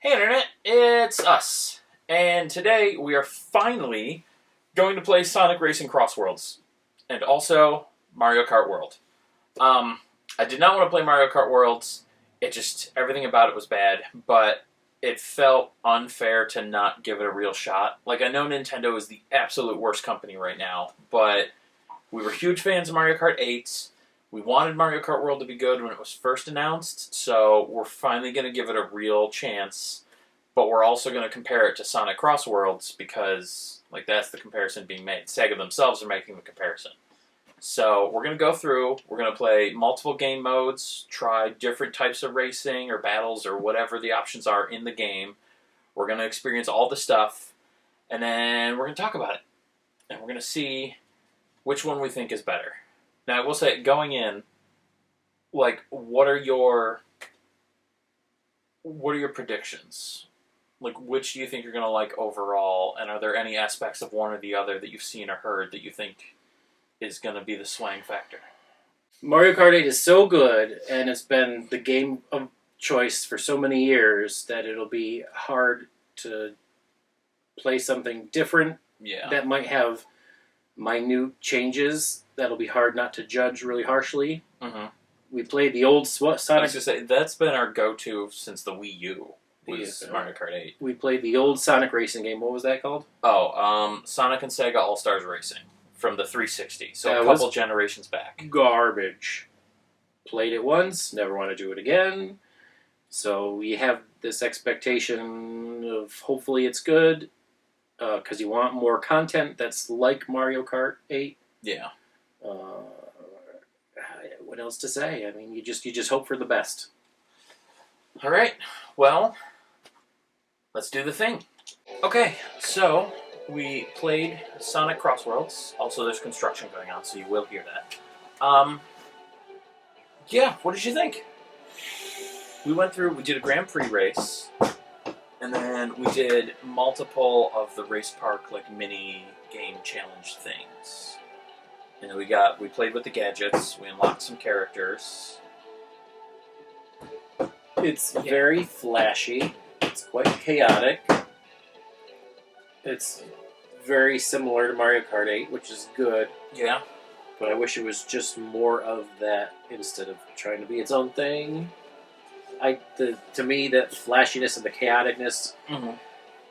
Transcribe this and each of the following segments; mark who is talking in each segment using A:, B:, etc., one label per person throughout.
A: Hey Internet, it's us. And today we are finally going to play Sonic Racing Crossworlds. And also Mario Kart World. I did not want to play Mario Kart Worlds. Everything about it was bad. But it felt unfair to not give it a real shot. Like, I know Nintendo is the absolute worst company right now. But we were huge fans of Mario Kart 8. We wanted Mario Kart World to be good when it was first announced, so we're finally going to give it a real chance, but we're also going to compare it to Sonic Crossworlds because, that's the comparison being made. Sega themselves are making the comparison. So we're going to go through, we're going to play multiple game modes, try different types of racing or battles or whatever the options are in the game. We're going to experience all the stuff, and then we're going to talk about it. And we're going to see which one we think is better. Now, I will say, going in, what are your predictions? Which do you think you're going to like overall, and are there any aspects of one or the other that you've seen or heard that you think is going to be the swaying factor?
B: Mario Kart 8 is so good, and it's been the game of choice for so many years that it'll be hard to play something different that might have minute changes that'll be hard not to judge really harshly.
A: Mm-hmm.
B: We played the old Sonic.
A: I was going to say, that's been our go-to since the Wii U, was Mario Kart 8.
B: We played the old Sonic racing game. What was that called?
A: Sonic and Sega All-Stars Racing from the 360, so a couple generations back.
B: Garbage. Played it once, never want to do it again. So we have this expectation of hopefully it's good, because you want more content that's like Mario Kart 8.
A: Yeah.
B: What else to say? I mean, you just hope for the best.
A: All right. Well, let's do the thing. Okay, so we played Sonic Crossworlds. Also, there's construction going on, so you will hear that. Yeah, what did you think? We did a Grand Prix race, and then we did multiple of the race park, mini game challenge things. And then we played with the gadgets, we unlocked some characters.
B: It's very flashy, it's quite chaotic. It's very similar to Mario Kart 8, which is good.
A: Yeah.
B: But I wish it was just more of that instead of trying to be its own thing. To me, that flashiness and the chaoticness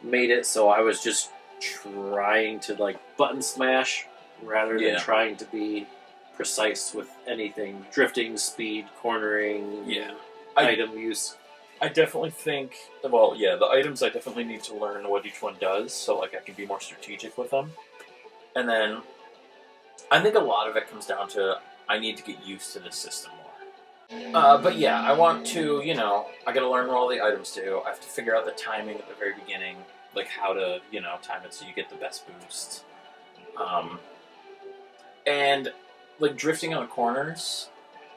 B: made it so I was just trying to button smash rather than trying to be precise with anything. Drifting, speed, cornering, item use.
A: I definitely think, the items I definitely need to learn what each one does, so I can be more strategic with them. And then, I think a lot of it comes down to, I need to get used to this system more. But yeah, I want to, I gotta learn what all the items do. I have to figure out the timing at the very beginning, how to, time it so you get the best boost. And, drifting on corners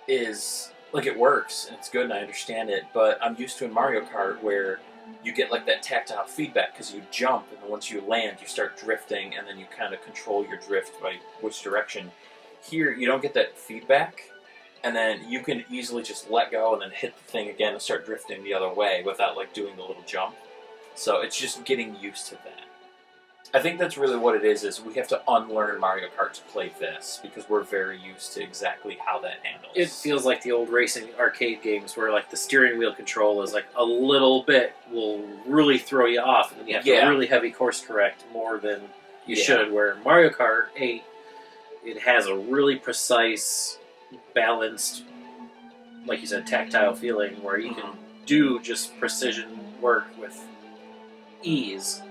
A: is, it works, and it's good, and I understand it, but I'm used to in Mario Kart where you get, that tactile feedback because you jump, and then once you land, you start drifting, and then you kind of control your drift by which direction. Here, you don't get that feedback, and then you can easily just let go and then hit the thing again and start drifting the other way without, doing the little jump. So it's just getting used to that. I think that's really what it is we have to unlearn Mario Kart to play this, because we're very used to exactly how that handles.
B: It feels like the old racing arcade games where, the steering wheel control is, a little bit will really throw you off, and then you have to really heavy course correct more than you should, where Mario Kart 8, it has a really precise, balanced, like you said, tactile feeling where you can do just precision work with ease.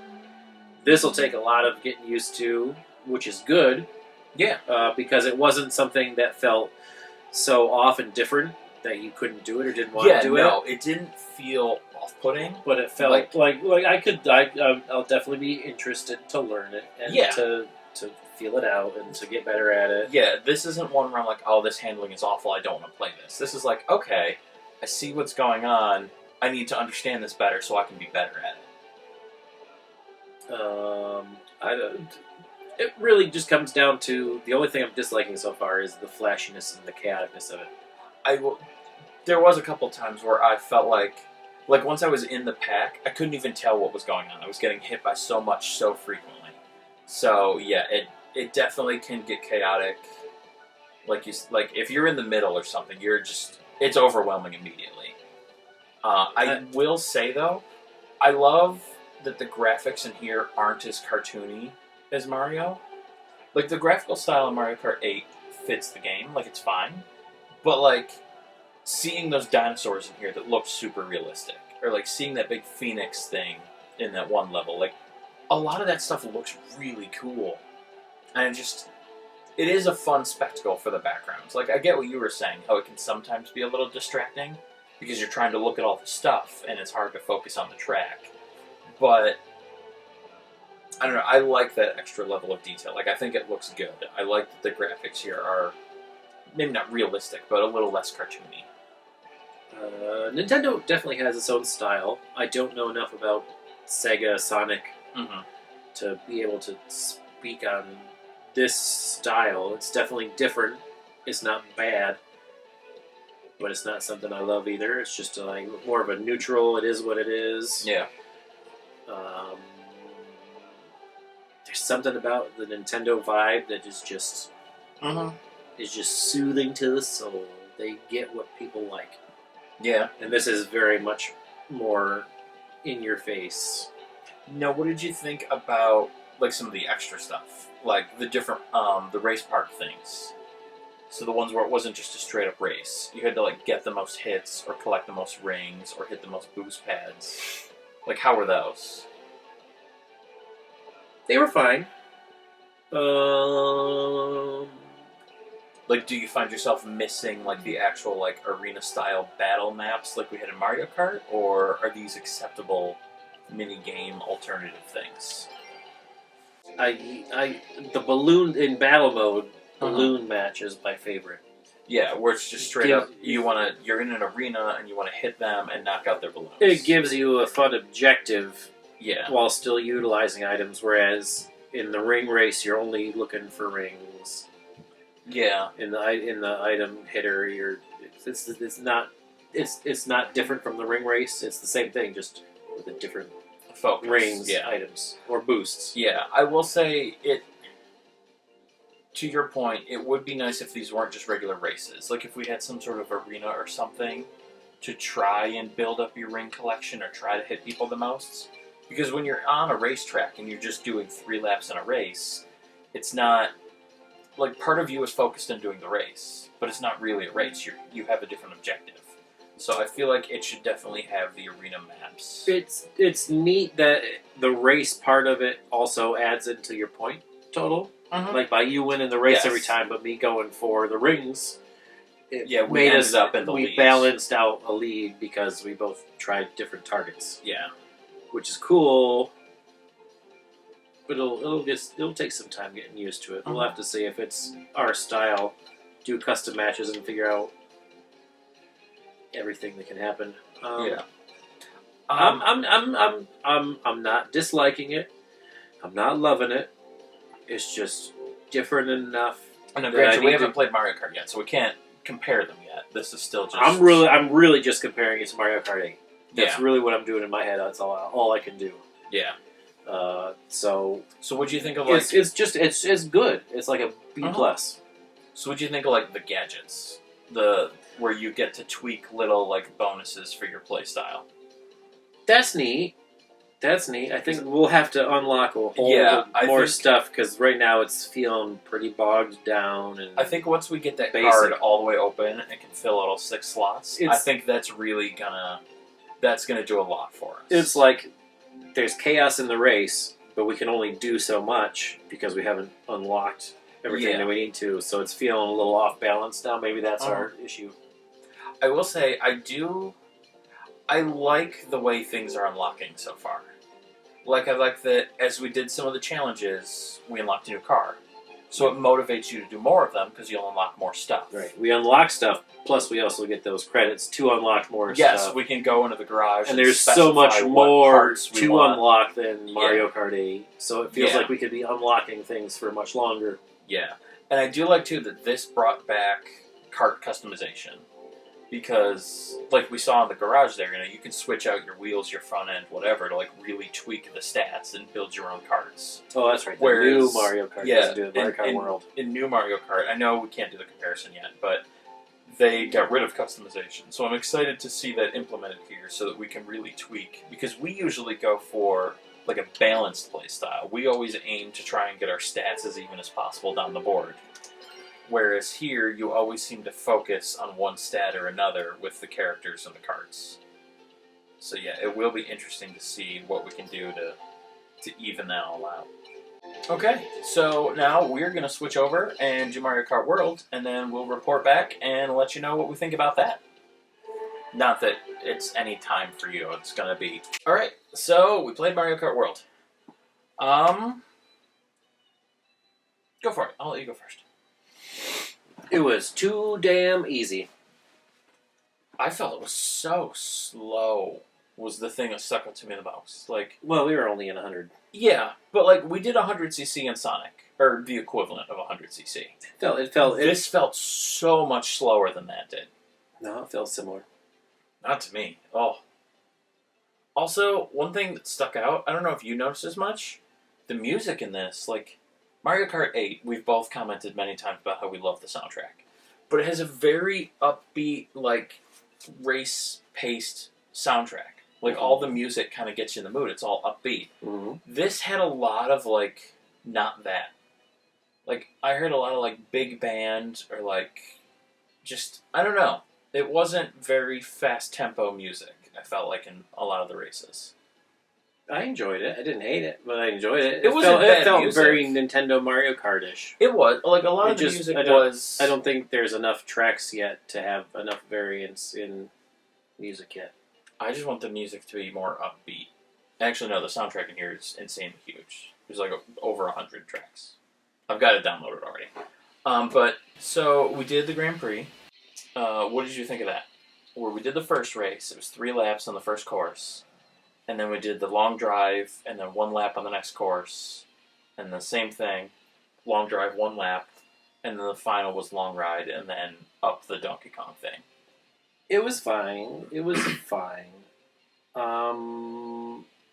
B: This will take a lot of getting used to, which is good.
A: Yeah.
B: Because it wasn't something that felt so off and different that you couldn't do it or didn't want to do it.
A: No, it didn't feel off-putting.
B: But it felt I'll definitely be interested to learn it and to feel it out and to get better at it.
A: Yeah, this isn't one where I'm this handling is awful, I don't want to play this. This is okay, I see what's going on, I need to understand this better so I can be better at it.
B: It really just comes down to the only thing I'm disliking so far is the flashiness and the chaoticness of it.
A: There was a couple times where I felt like Like, once I was in the pack, I couldn't even tell what was going on. I was getting hit by so much so frequently. So, yeah, it definitely can get chaotic. Like, if you're in the middle or something, it's overwhelming immediately. I will say, though, I love that the graphics in here aren't as cartoony as Mario. Like, the graphical style of Mario Kart 8 fits the game. Like, it's fine. But, like, seeing those dinosaurs in here that look super realistic, or like seeing that big phoenix thing in that one level, like a lot of that stuff looks really cool, and it is a fun spectacle for the backgrounds. Like, I get what you were saying, how it can sometimes be a little distracting because you're trying to look at all the stuff and it's hard to focus on the track, but I don't know, I like that extra level of detail. Like, I think it looks good. I like that the graphics here are maybe not realistic, but a little less cartoony.
B: Nintendo definitely has its own style. I don't know enough about Sega Sonic to be able to speak on this style. It's definitely different. It's not bad, but it's not something I love either. It's just like more of a neutral. It is what it is.
A: Yeah.
B: There's something about the Nintendo vibe that is just soothing to the soul. They get what people like.
A: Yeah.
B: And this is very much more in your face.
A: Now, what did you think about like some of the extra stuff? Like the different the race park things. So the ones where it wasn't just a straight up race. You had to like get the most hits or collect the most rings or hit the most boost pads. Like, how were those?
B: They were fine.
A: Like, do you find yourself missing, like, the actual, like, arena-style battle maps like we had in Mario Kart? Or are these acceptable mini-game alternative things?
B: The balloon, in battle mode, balloon match is my favorite.
A: Yeah, where it's just straight up, you're in an arena and you want to hit them and knock out their balloons.
B: It gives you a fun objective while still utilizing items, whereas in the ring race, you're only looking for rings.
A: Yeah.
B: In the item hitter, it's not different from the ring race. It's the same thing, just with a different
A: focus.
B: Rings, items, or boosts.
A: Yeah, I will say it. To your point, it would be nice if these weren't just regular races. Like if we had some sort of arena or something to try and build up your ring collection or try to hit people the most. Because when you're on a racetrack and you're just doing 3 laps in a race, it's not. Like, part of you is focused on doing the race, but it's not really a race. You have a different objective. So I feel like it should definitely have the arena maps.
B: It's neat that the race part of it also adds into your point total. Like, by you winning the race every time, but me going for the rings,
A: we ended up in the lead.
B: We balanced out a lead because we both tried different targets.
A: Yeah.
B: Which is cool. But it'll take some time getting used to it. We'll have to see if it's our style. Do custom matches and figure out everything that can happen. I'm not disliking it. I'm not loving it. It's just different enough.
A: And granted, we haven't played Mario Kart yet, so we can't compare them yet. This is still just.
B: I'm really just comparing it to Mario Kart 8. That's really what I'm doing in my head. That's all I can do.
A: Yeah.
B: So
A: what do you think of like?
B: It's good. It's like a B plus.
A: So what do you think of like the gadgets, where you get to tweak little like bonuses for your playstyle?
B: That's neat. I think we'll have to unlock a whole more stuff because right now it's feeling pretty bogged down. And
A: I think once we get that card all the way open and can fill all 6 slots, I think that's really gonna do a lot for us.
B: It's like there's chaos in the race, but we can only do so much because we haven't unlocked everything that we need to. So it's feeling a little off balance now. Maybe that's our issue.
A: I will say I like the way things are unlocking so far. Like, I like that as we did some of the challenges, we unlocked a new car. So it motivates you to do more of them because you'll unlock more stuff.
B: Right. We unlock stuff, plus we also get those credits to unlock more stuff.
A: Yes, we can go into the garage
B: and there's so much more to unlock than Mario Kart 8. So it feels like we could be unlocking things for much longer.
A: Yeah. And I do like, too, that this brought back kart customization. because, like we saw in the garage there, you can switch out your wheels, your front end, whatever, to like really tweak the stats and build your own karts.
B: Oh, that's right.
A: Whereas,
B: new Mario Kart doesn't do the Mario Kart World.
A: In new Mario Kart, I know we can't do the comparison yet, but they got rid of customization. So I'm excited to see that implemented here so that we can really tweak. Because we usually go for like a balanced play style. We always aim to try and get our stats as even as possible down the board. Whereas here, you always seem to focus on one stat or another with the characters and the carts. So yeah, it will be interesting to see what we can do to even that all out. Okay, so now we're going to switch over and do Mario Kart World, and then we'll report back and let you know what we think about that. Not that it's any time for you, it's going to be... Alright, so we played Mario Kart World. Go for it. I'll let you go first.
B: It was too damn easy.
A: I felt it was so slow, was the thing that stuck out to me the most. Like,
B: well, we were only in 100.
A: Yeah, but like we did 100cc in Sonic, or the equivalent of 100cc. This felt so much slower than that did.
B: No, it felt similar.
A: Not to me. Oh. Also, one thing that stuck out, I don't know if you noticed as much, the music in this, like Mario Kart 8, we've both commented many times about how we love the soundtrack. But it has a very upbeat, like, race-paced soundtrack. Like, all the music kind of gets you in the mood. It's all upbeat.
B: Mm-hmm.
A: This had a lot of, like, not that. Like, I heard a lot of, like, big band or, like, just, I don't know. It wasn't very fast-tempo music, I felt like, in a lot of the races.
B: I enjoyed it. I didn't hate it, but I enjoyed it.
A: It
B: felt
A: music.
B: very Nintendo Mario Kart-ish.
A: It was. Like, a lot of the music was...
B: I don't think there's enough tracks yet to have enough variance in music yet.
A: I just want the music to be more upbeat. Actually, no, the soundtrack in here is insanely huge. There's like over 100 tracks. I've got it downloaded already. But, so, we did the Grand Prix. What did you think of that? Where we did the first race, it was 3 laps on the first course. And then we did the long drive, and then 1 lap on the next course. And the same thing, long drive, 1 lap. And then the final was long ride, and then up the Donkey Kong thing.
B: It was fine. It was fine.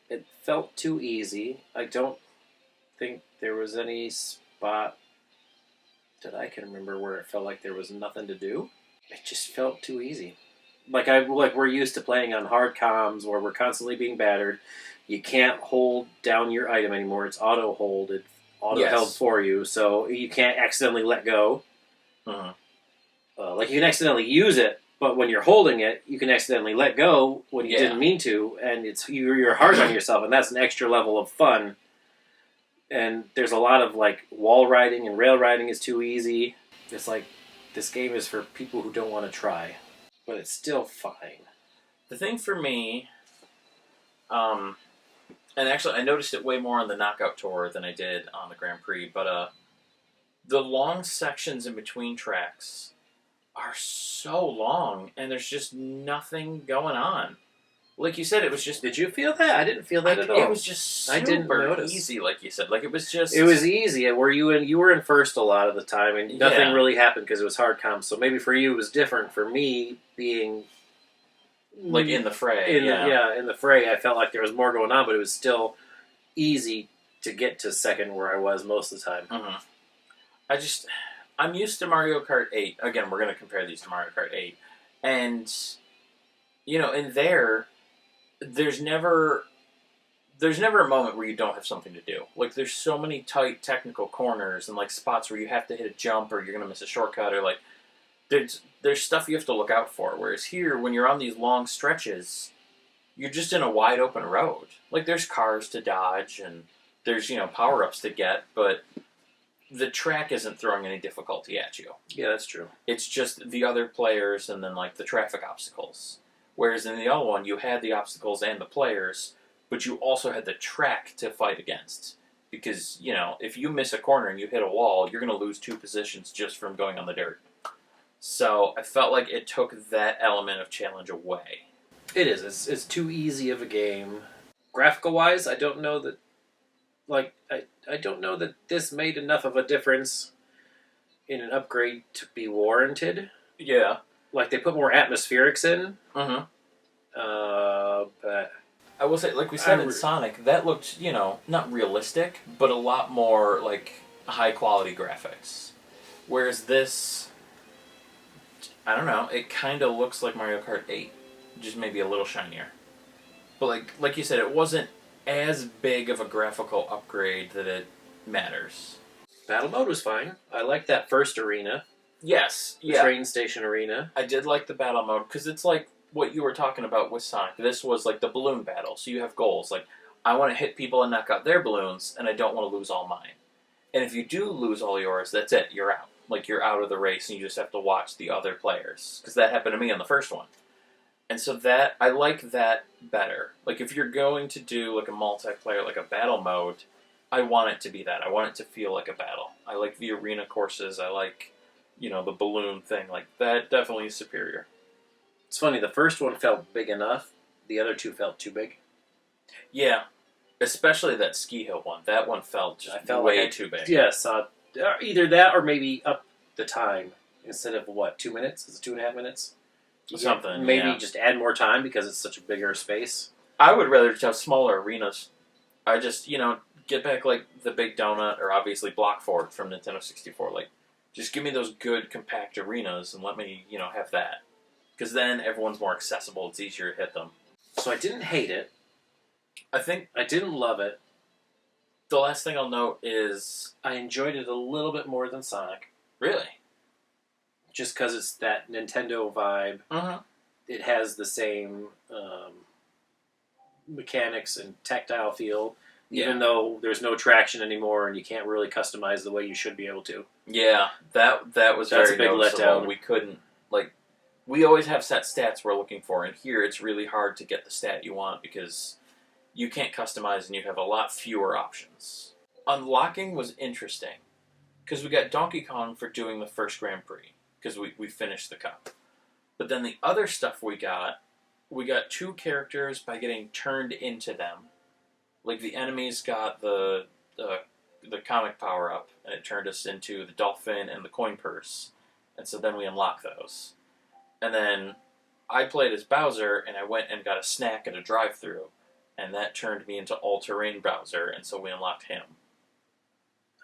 B: It felt too easy. I don't think there was any spot that I can remember where it felt like there was nothing to do. It just felt too easy. Like we're used to playing on hard comms where we're constantly being battered. You can't hold down your item anymore. It's auto hold. It's auto held for you, so you can't accidentally let go. Like you can accidentally use it, but when you're holding it, you can accidentally let go when you didn't mean to, and you're hard on yourself, and that's an extra level of fun. And there's a lot of like wall riding and rail riding is too easy. It's like this game is for people who don't want to try. But it's still fine.
A: The thing for me, and actually I noticed it way more on the Knockout Tour than I did on the Grand Prix, but the long sections in between tracks are so long, and there's just nothing going on. Like you said, it was just...
B: Did you feel that? I didn't feel that at all.
A: It was just super easy, like you said. Like, it was just...
B: It was easy. You were in first a lot of the time, and nothing really happened because it was hard comms. So maybe for you it was different. For me, being...
A: Like, in the fray.
B: In the fray, I felt like there was more going on, but it was still easy to get to second where I was most of the time.
A: Mm-hmm. I'm used to Mario Kart 8. Again, we're going to compare these to Mario Kart 8. And, in there... There's never a moment where you don't have something to do. Like, there's so many tight technical corners and, like, spots where you have to hit a jump or you're going to miss a shortcut or, like, there's stuff you have to look out for. Whereas here, when you're on these long stretches, you're just in a wide open road. Like, there's cars to dodge and there's, power-ups to get, but the track isn't throwing any difficulty at you.
B: Yeah, that's true.
A: It's just the other players and then, like, the traffic obstacles. Whereas in the other one, you had the obstacles and the players, but you also had the track to fight against. Because, if you miss a corner and you hit a wall, you're going to lose 2 positions just from going on the dirt. So I felt like it took that element of challenge away.
B: It is. It's too easy of a game. Graphical-wise, I don't know that... Like, I don't know that this made enough of a difference in an upgrade to be warranted.
A: Yeah.
B: like they put more atmospherics in.
A: Mm-hmm.
B: But
A: I will say, like we said in Sonic, that looked, not realistic, but a lot more, like, high-quality graphics. Whereas this, I don't know, it kind of looks like Mario Kart 8, just maybe a little shinier. But, like you said, it wasn't as big of a graphical upgrade that it matters.
B: Battle mode was fine. I liked that first arena.
A: Yes,
B: the train station arena.
A: I did like the battle mode, because it's like what you were talking about with Sonic. This was like the balloon battle, so you have goals. Like, I want to hit people and knock out their balloons, and I don't want to lose all mine. And if you do lose all yours, that's it. You're out. Like, you're out of the race, and you just have to watch the other players. Because that happened to me on the first one. And so that, I like that better. Like, if you're going to do, like, a multiplayer, like a battle mode, I want it to be that. I want it to feel like a battle. I like the arena courses. I like, the balloon thing. Like, that definitely is superior.
B: It's funny, the first one felt big enough. The other two felt too big.
A: Yeah. Especially that ski hill one. That one felt just way too big.
B: Yes. Either that or maybe up the time. Instead of, 2 minutes? Is it 2.5 minutes?
A: Something,
B: Maybe just add more time because it's such a bigger space.
A: I would rather just have smaller arenas. I just, get back, like, the Big Donut or obviously Block Fort from Nintendo 64. Like, just give me those good, compact arenas and let me, have that. Because then everyone's more accessible. It's easier to hit them.
B: So I didn't hate it. I didn't love it.
A: The last thing I'll note is
B: I enjoyed it a little bit more than Sonic.
A: Really?
B: Just because it's that Nintendo vibe.
A: Mm-hmm.
B: It has the same mechanics and tactile feel. Even though there's no traction anymore and you can't really customize the way you should be able to.
A: Yeah, that was very
B: a big
A: noticeable.
B: letdown.
A: We couldn't, we always have set stats we're looking for, and here it's really hard to get the stat you want because you can't customize and you have a lot fewer options. Unlocking was interesting, because we got Donkey Kong for doing the first Grand Prix, because we finished the cup. But then the other stuff we got 2 characters by getting turned into them. Like, the enemies got the comic power-up, and it turned us into the dolphin and the coin purse. And so then we unlock those. And then I played as Bowser, and I went and got a snack at a drive-thru, and that turned me into all-terrain Bowser, and so we unlocked him.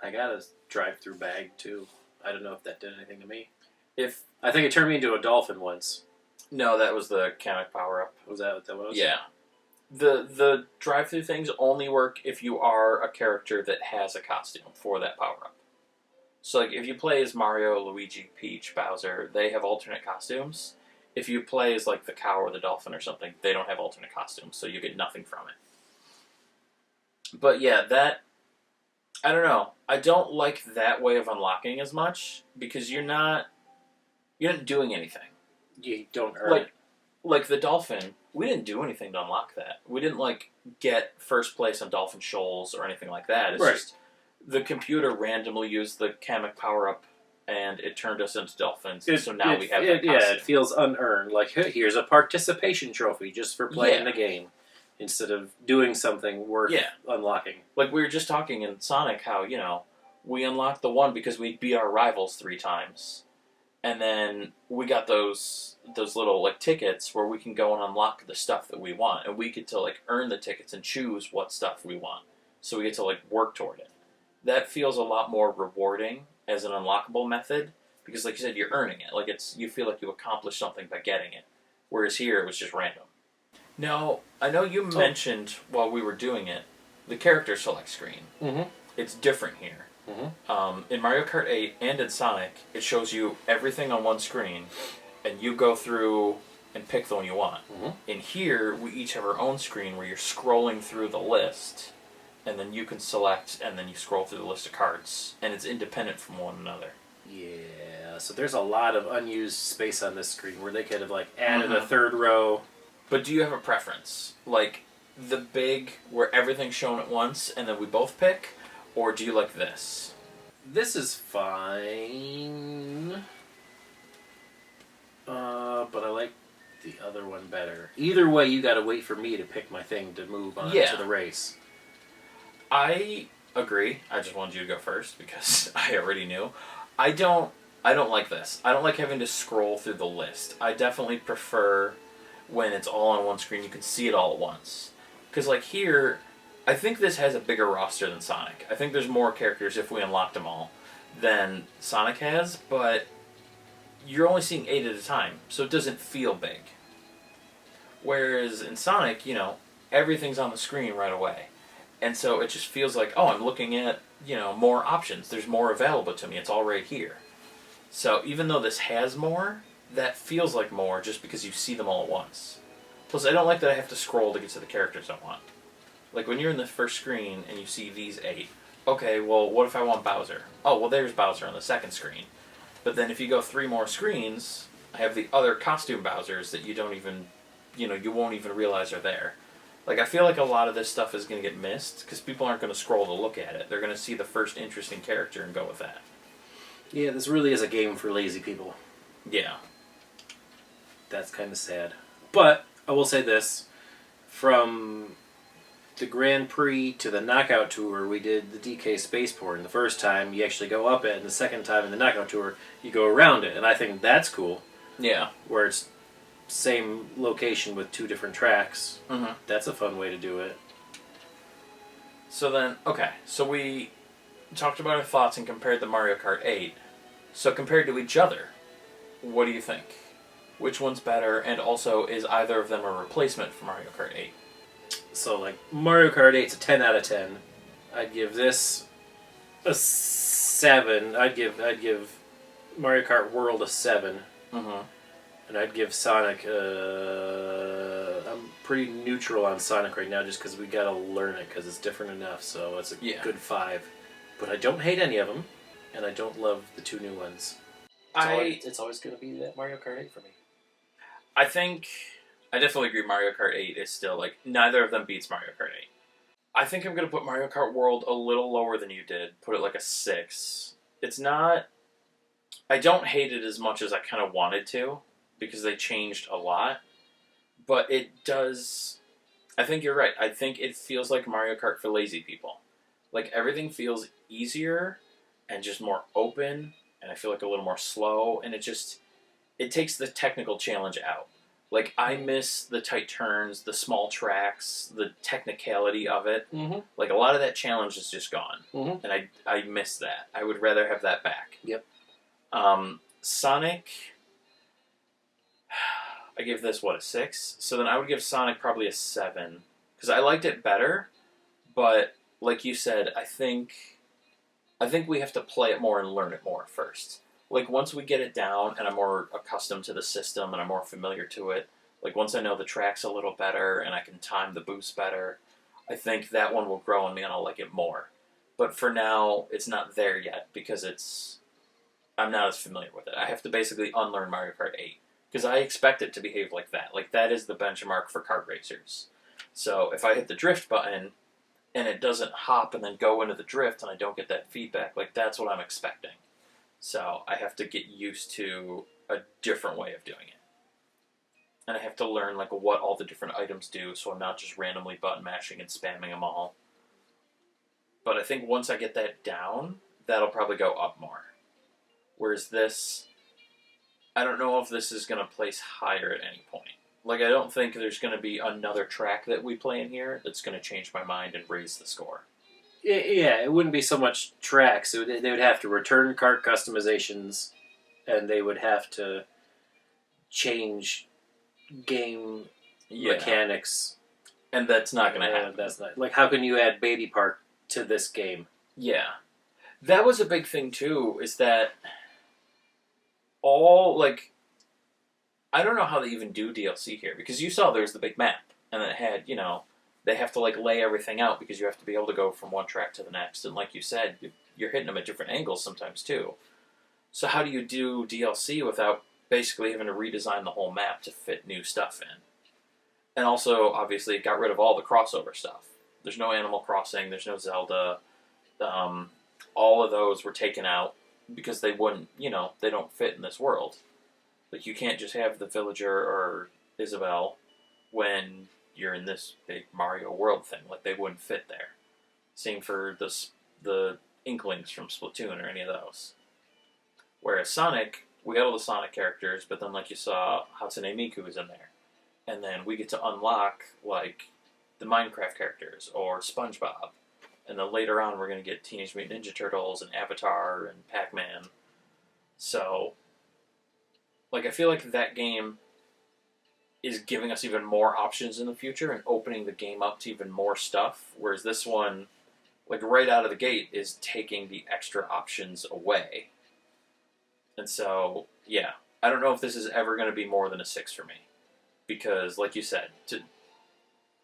B: I got a drive-thru bag, too. I don't know if that did anything to me.
A: I
B: think it turned me into a dolphin once.
A: No, that was the comic power-up.
B: Was that what that was?
A: Yeah. The drive-thru things only work if you are a character that has a costume for that power-up. So, like, if you play as Mario, Luigi, Peach, Bowser, they have alternate costumes. If you play as, like, the cow or the dolphin or something, they don't have alternate costumes, so you get nothing from it. But, yeah, I don't know. I don't like that way of unlocking as much, because you're not doing anything.
B: You don't earn it.
A: Like the dolphin, we didn't do anything to unlock that. We didn't, get first place on Dolphin Shoals or anything like that. It's just the computer randomly used the Kamek power-up, and it turned us into dolphins, so now we have that costume.
B: Yeah, it feels unearned. Like, here's a participation trophy just for playing the game, instead of doing something worth unlocking.
A: Like, we were just talking in Sonic how, we unlocked the one because we beat our rivals 3 times. And then we got those little, tickets where we can go and unlock the stuff that we want. And we get to, earn the tickets and choose what stuff we want. So we get to, work toward it. That feels a lot more rewarding as an unlockable method. Because, like you said, you're earning it. You feel like you accomplished something by getting it. Whereas here, it was just random. Now, I know you mentioned while we were doing it, the character select screen.
B: Mm-hmm.
A: It's different here.
B: Mm-hmm.
A: In Mario Kart 8 and in Sonic, it shows you everything on one screen, and you go through and pick the one you want.
B: Mm-hmm.
A: In here, we each have our own screen where you're scrolling through the list, and then you can select, and then you scroll through the list of cards, and it's independent from one another.
B: Yeah, so there's a lot of unused space on this screen where they could have added a third row.
A: But do you have a preference? The big, where everything's shown at once, and then we both pick? Or do you like this?
B: This is fine. But I like the other one better. Either way, you gotta wait for me to pick my thing to move on to the race. I
A: agree. I just wanted you to go first because I already knew. I don't I don't like this. I don't like having to scroll through the list. I definitely prefer when it's all on one screen. You can see it all at once. Because like here, I think this has a bigger roster than Sonic. I think there's more characters if we unlocked them all than Sonic has, but you're only seeing 8 at a time, so it doesn't feel big. Whereas in Sonic, everything's on the screen right away. And so it just feels like, oh, I'm looking at, more options. There's more available to me. It's all right here. So even though this has more, that feels like more just because you see them all at once. Plus, I don't like that I have to scroll to get to the characters I want. Like when you're in the first screen and you see these 8, okay, well, what if I want Bowser? Oh, well, there's Bowser on the second screen. But then if you go 3 more screens, I have the other costume Bowsers that you don't even, you won't even realize are there. Like, I feel like a lot of this stuff is going to get missed because people aren't going to scroll to look at it. They're going to see the first interesting character and go with that.
B: Yeah, this really is a game for lazy people.
A: Yeah.
B: That's kind of sad. But I will say this. From the Grand Prix to the Knockout Tour, we did the DK Spaceport. And the first time, you actually go up it. And the second time in the Knockout Tour, you go around it. And I think that's cool.
A: Yeah.
B: Where it's same location with 2 different tracks.
A: Mm-hmm.
B: That's a fun way to do it.
A: So then, okay. So we talked about our thoughts and compared the Mario Kart 8. So compared to each other, what do you think? Which one's better? And also, is either of them a replacement for Mario Kart 8?
B: So, like, Mario Kart 8's a 10 out of 10. I'd give this a 7. I'd give Mario Kart World a 7.
A: Mm-hmm.
B: And I'd give Sonic I'm pretty neutral on Sonic right now just because we gotta learn it because it's different enough. So it's a good 5. But I don't hate any of them, and I don't love the 2 new ones. It's always going to be that Mario Kart 8 for me.
A: I think I definitely agree Mario Kart 8 is still, like, neither of them beats Mario Kart 8. I think I'm going to put Mario Kart World a little lower than you did. Put it like a 6. It's not... I don't hate it as much as I kind of wanted to, because they changed a lot. But it does... I think you're right. I think it feels like Mario Kart for lazy people. Like, everything feels easier and just more open, and I feel like a little more slow, and it takes the technical challenge out. Like, I miss the tight turns, the small tracks, the technicality of it.
B: Mm-hmm.
A: Like, a lot of that challenge is just gone,
B: mm-hmm.
A: and I miss that. I would rather have that back.
B: Yep.
A: Sonic, I give this, a 6? So then I would give Sonic probably a 7, because I liked it better, but... like you said, I think we have to play it more and learn it more first. Like, once we get it down and I'm more accustomed to the system and I'm more familiar to it, like, once I know the tracks a little better and I can time the boost better, I think that one will grow on me and I'll like it more. But for now, it's not there yet because I'm not as familiar with it. I have to basically unlearn Mario Kart 8 because I expect it to behave like that. Like, that is the benchmark for kart racers. So if I hit the drift button... and it doesn't hop and then go into the drift and I don't get that feedback, like, that's what I'm expecting. So I have to get used to a different way of doing it. And I have to learn, like, what all the different items do so I'm not just randomly button mashing and spamming them all. But I think once I get that down, that'll probably go up more. Whereas this, I don't know if this is going to place higher at any point. Like, I don't think there's going to be another track that we play in here that's going to change my mind and raise the score.
B: Yeah, it wouldn't be so much tracks. They would have to return kart customizations, and they would have to change game mechanics.
A: And that's not going to happen.
B: That's not... like, how can you add Baby Park to this game?
A: Yeah. That was a big thing, too, is that all, like... I don't know how they even do DLC here, because you saw there's the big map, and it had, they have to, like, lay everything out, because you have to be able to go from one track to the next, and like you said, you're hitting them at different angles sometimes, too. So how do you do DLC without basically having to redesign the whole map to fit new stuff in? And also, obviously, it got rid of all the crossover stuff. There's no Animal Crossing, there's no Zelda, all of those were taken out, because they wouldn't, they don't fit in this world. Like, you can't just have the villager or Isabelle when you're in this big Mario World thing. Like, they wouldn't fit there. Same for the Inklings from Splatoon or any of those. Whereas Sonic, we got all the Sonic characters, but then like you saw, Hatsune Miku is in there. And then we get to unlock like the Minecraft characters or SpongeBob. And then later on we're going to get Teenage Mutant Ninja Turtles and Avatar and Pac-Man. So, like, I feel like that game is giving us even more options in the future and opening the game up to even more stuff. Whereas this one, like, right out of the gate is taking the extra options away. And so, yeah, I don't know if this is ever going to be more than a 6 for me. Because, like you said,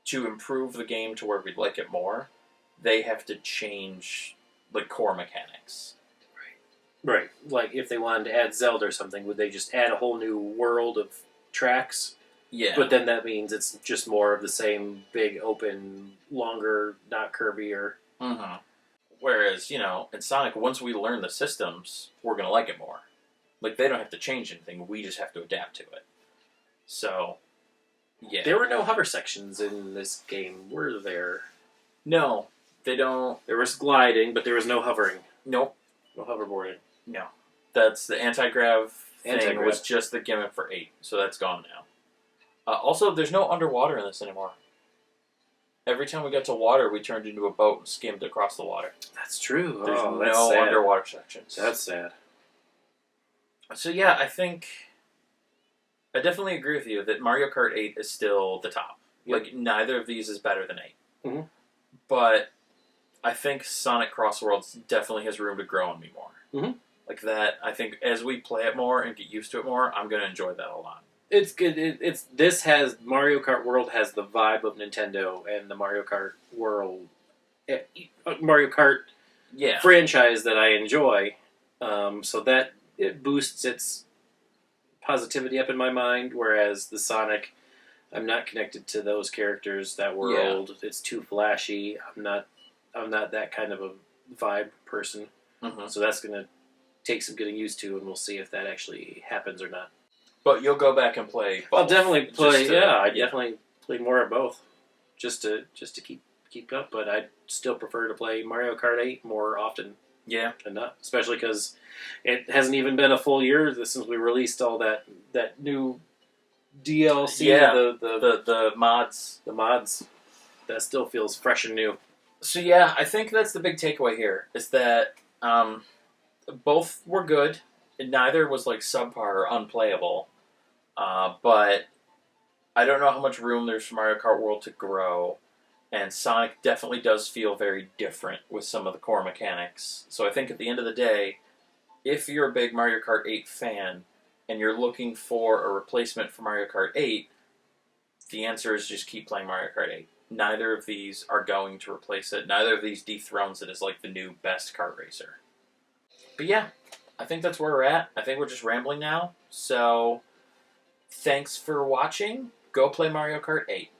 A: to improve the game to where we'd like it more, they have to change, like, core mechanics.
B: Right. Like, if they wanted to add Zelda or something, would they just add a whole new world of tracks?
A: Yeah.
B: But then that means it's just more of the same big, open, longer, not curvier.
A: Mm-hmm. Whereas, you know, in Sonic, once we learn the systems, we're going to like it more. Like, they don't have to change anything. We just have to adapt to it. So, yeah.
B: There were no hover sections in this game, were there?
A: No, they don't.
B: There was gliding, but there was no hovering.
A: Nope.
B: No hoverboarding.
A: No. That's the anti-grav thing
B: Anti-grav.
A: was just the gimmick for 8, so that's gone now. Also, there's no underwater in this anymore. Every time we got to water, we turned into a boat and skimmed across the water.
B: That's true.
A: There's
B: That's
A: no
B: sad.
A: underwater sections.
B: That's sad.
A: So yeah, I definitely agree with you that Mario Kart 8 is still the top.
B: Yep.
A: Like, neither of these is better than 8.
B: Mm-hmm.
A: But I think Sonic Crossworlds definitely has room to grow on me more.
B: Mm-hmm.
A: Like that, I think as we play it more and get used to it more, I'm going to enjoy that a lot.
B: It's good. Mario Kart World has the vibe of Nintendo and the Mario Kart World, Mario Kart
A: Yeah.
B: franchise that I enjoy. So that it boosts its positivity up in my mind. Whereas the Sonic, I'm not connected to those characters, that world. It's too flashy. I'm not that kind of a vibe person.
A: Mm-hmm.
B: So that's going to take some getting used to, and we'll see if that actually happens or not.
A: But you'll go back and play both.
B: I'll definitely play.
A: Just to-
B: definitely play more of both, just to keep up. But I'd still prefer to play Mario Kart 8 more often
A: Yeah.
B: than not, especially because it hasn't even been a full year since we released all that new DLC.
A: Yeah.
B: The
A: The mods.
B: mods. That still feels fresh and new.
A: So yeah, I think that's the big takeaway here, is that both were good. Neither was like subpar or unplayable. But I don't know how much room there's for Mario Kart World to grow. And Sonic definitely does feel very different with some of the core mechanics. So I think at the end of the day, if you're a big Mario Kart 8 fan and you're looking for a replacement for Mario Kart 8, the answer is just keep playing Mario Kart 8. Neither of these are going to replace it. Neither of these dethrones it as like the new best kart racer. But yeah, I think that's where we're at. I think we're just rambling now. So thanks for watching. Go play Mario Kart 8.